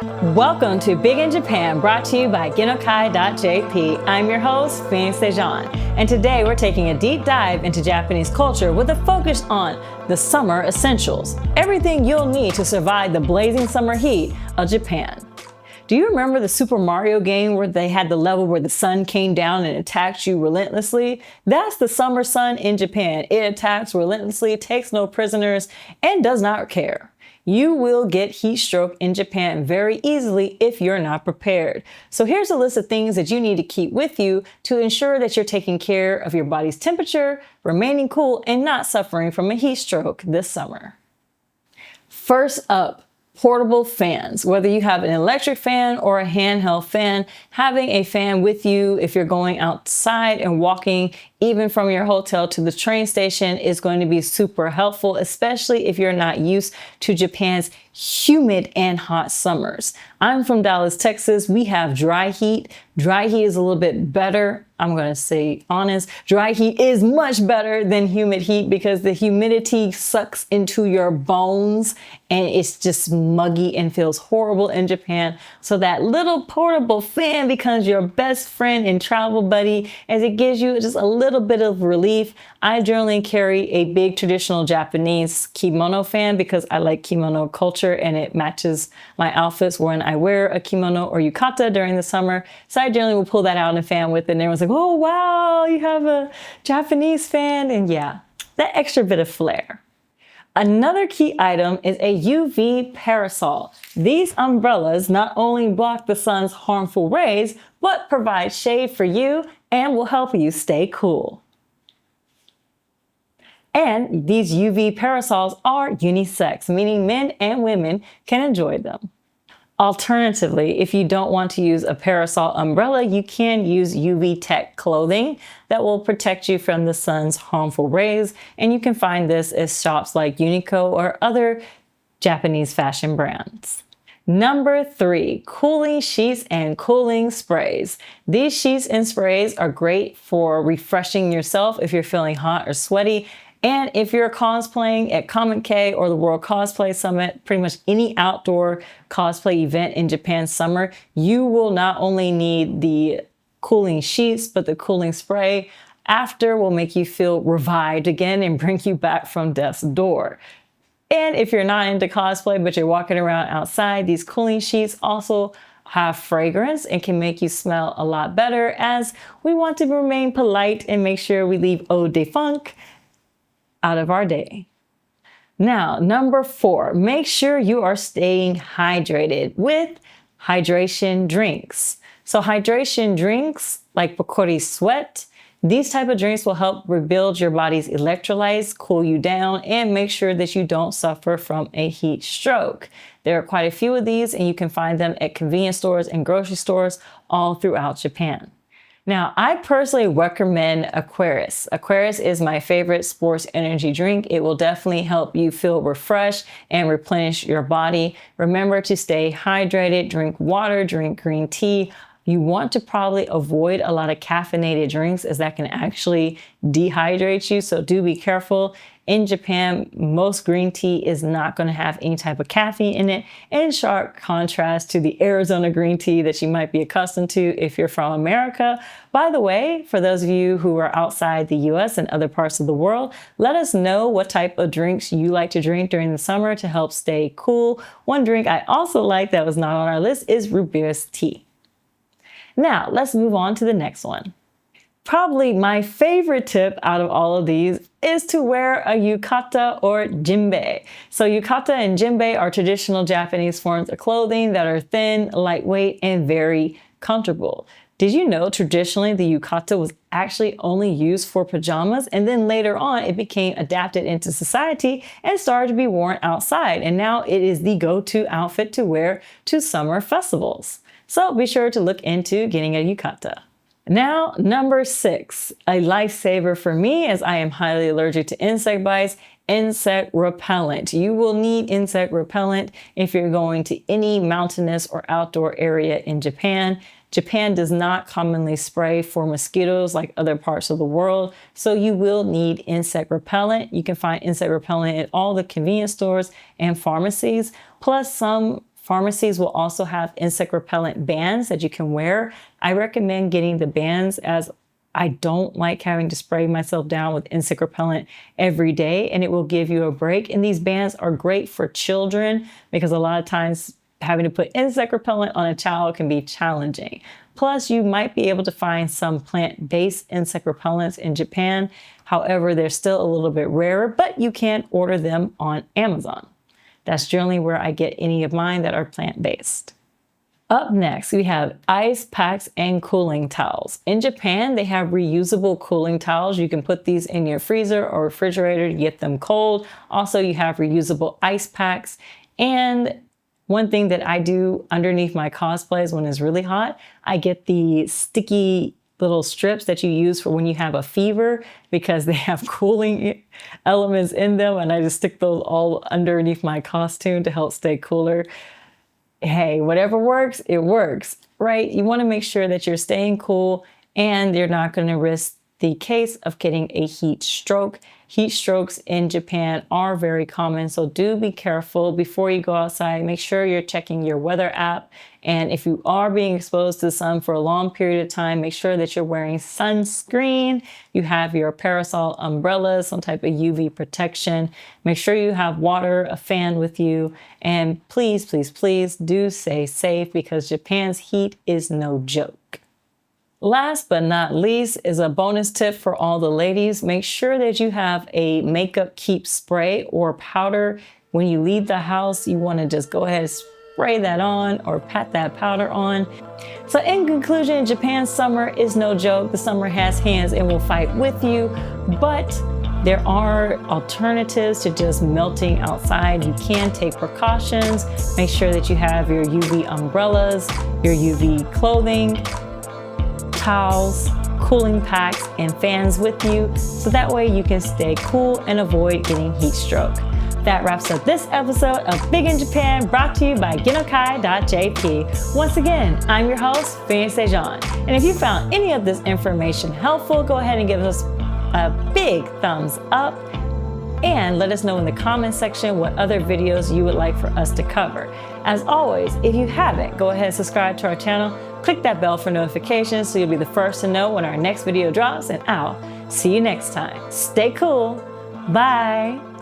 Welcome to Big in Japan, brought to you by Geinokai.jp. I'm your host, Phoenix Sejan, and today we're taking a deep dive into Japanese culture with a focus on the summer essentials, everything you'll need to survive the blazing summer heat of Japan. Do you remember the Super Mario game where they had the level where the sun came down and attacked you relentlessly? That's the summer sun in Japan. It attacks relentlessly, takes no prisoners, and does not care. You will get heat stroke in Japan very easily if you're not prepared. So here's a list of things that you need to keep with you to ensure that you're taking care of your body's temperature, remaining cool, and not suffering from a heat stroke this summer. First up, portable fans. Whether you have an electric fan or a handheld fan, having a fan with you if you're going outside and walking even from your hotel to the train station is going to be super helpful, especially if you're not used to Japan's humid and hot summers. I'm from Dallas, Texas. We have dry heat. Dry heat is a little bit better. I'm going to say honest. Dry heat is much better than humid heat because the humidity sucks into your bones and it's just muggy and feels horrible in Japan. So that little portable fan becomes your best friend and travel buddy as it gives you just a little bit of relief. I generally carry a big traditional Japanese kimono fan because I like kimono culture and it matches my outfits when I wear a kimono or yukata during the summer. So I generally will pull that out in a fan with it and everyone's like, oh wow, you have a Japanese fan. And yeah, that extra bit of flair. Another key item is a UV parasol. These umbrellas not only block the sun's harmful rays, but provide shade for you and will help you stay cool. And these UV parasols are unisex, meaning men and women can enjoy them. Alternatively, if you don't want to use a parasol umbrella, you can use UV Tech clothing that will protect you from the sun's harmful rays. And you can find this at shops like Uniqlo or other Japanese fashion brands. Number 3, cooling sheets and cooling sprays. These sheets and sprays are great for refreshing yourself if you're feeling hot or sweaty. And if you're cosplaying at Comic K or the World Cosplay Summit, pretty much any outdoor cosplay event in Japan summer, you will not only need the cooling sheets, but the cooling spray after will make you feel revived again and bring you back from death's door. And if you're not into cosplay, but you're walking around outside, these cooling sheets also have fragrance and can make you smell a lot better as we want to remain polite and make sure we leave eau de funk out of our day. Now, number 4, make sure you are staying hydrated with hydration drinks. So hydration drinks like Pocari Sweat, these type of drinks will help rebuild your body's electrolytes, cool you down, and make sure that you don't suffer from a heat stroke. There are quite a few of these and you can find them at convenience stores and grocery stores all throughout Japan. Now, I personally recommend Aquarius. Aquarius is my favorite sports energy drink. It will definitely help you feel refreshed and replenish your body. Remember to stay hydrated, drink water, drink green tea. You want to probably avoid a lot of caffeinated drinks as that can actually dehydrate you, so do be careful. In Japan, most green tea is not going to have any type of caffeine in it, in sharp contrast to the Arizona green tea that you might be accustomed to if you're from America. By the way, for those of you who are outside the US and other parts of the world, let us know what type of drinks you like to drink during the summer to help stay cool. One drink I also like that was not on our list is root beer tea. Now, let's move on to the next one. Probably my favorite tip out of all of these is to wear a yukata or jinbei. So yukata and jinbei are traditional Japanese forms of clothing that are thin, lightweight, and very comfortable. Did you know traditionally the yukata was actually only used for pajamas, and then later on it became adapted into society and started to be worn outside, and now it is the go-to outfit to wear to summer festivals. So be sure to look into getting a yukata. Now, number 6, a lifesaver for me as I am highly allergic to insect bites, insect repellent. You will need insect repellent if you're going to any mountainous or outdoor area in Japan. Japan does not commonly spray for mosquitoes like other parts of the world, so you will need insect repellent. You can find insect repellent at all the convenience stores and pharmacies, plus some Pharmacies will also have insect repellent bands that you can wear. I recommend getting the bands as I don't like having to spray myself down with insect repellent every day, and it will give you a break. And these bands are great for children because a lot of times having to put insect repellent on a child can be challenging. Plus, you might be able to find some plant-based insect repellents in Japan. However, they're still a little bit rarer, but you can order them on Amazon. That's generally where I get any of mine that are plant-based. Up next, we have ice packs and cooling towels. In Japan, they have reusable cooling towels. You can put these in your freezer or refrigerator to get them cold. Also, you have reusable ice packs. And one thing that I do underneath my cosplays when it's really hot, I get the sticky little strips that you use for when you have a fever because they have cooling elements in them. And I just stick those all underneath my costume to help stay cooler. Hey, whatever works, it works, right? You want to make sure that you're staying cool and you're not going to risk the case of getting a heat stroke. Heat strokes in Japan are very common, so do be careful before you go outside. Make sure you're checking your weather app. And if you are being exposed to the sun for a long period of time, make sure that you're wearing sunscreen. You have your parasol umbrellas, some type of UV protection. Make sure you have water, a fan with you. And please, please, please do stay safe because Japan's heat is no joke. Last but not least is a bonus tip for all the ladies. Make sure that you have a makeup keep spray or powder. When you leave the house, you want to just go ahead and spray that on or pat that powder on. So in conclusion, Japan's summer is no joke. The summer has hands and will fight with you, but there are alternatives to just melting outside. You can take precautions. Make sure that you have your UV umbrellas, your UV clothing, towels, cooling packs, and fans with you, so that way you can stay cool and avoid getting heat stroke. That wraps up this episode of Big in Japan, brought to you by Geinokai.jp. Once again, I'm your host, Phoenix Sejan. And if you found any of this information helpful, go ahead and give us a big thumbs up and let us know in the comment section what other videos you would like for us to cover. As always, if you haven't, go ahead and subscribe to our channel. Click that bell for notifications so you'll be the first to know when our next video drops, and I'll see you next time. Stay cool. Bye.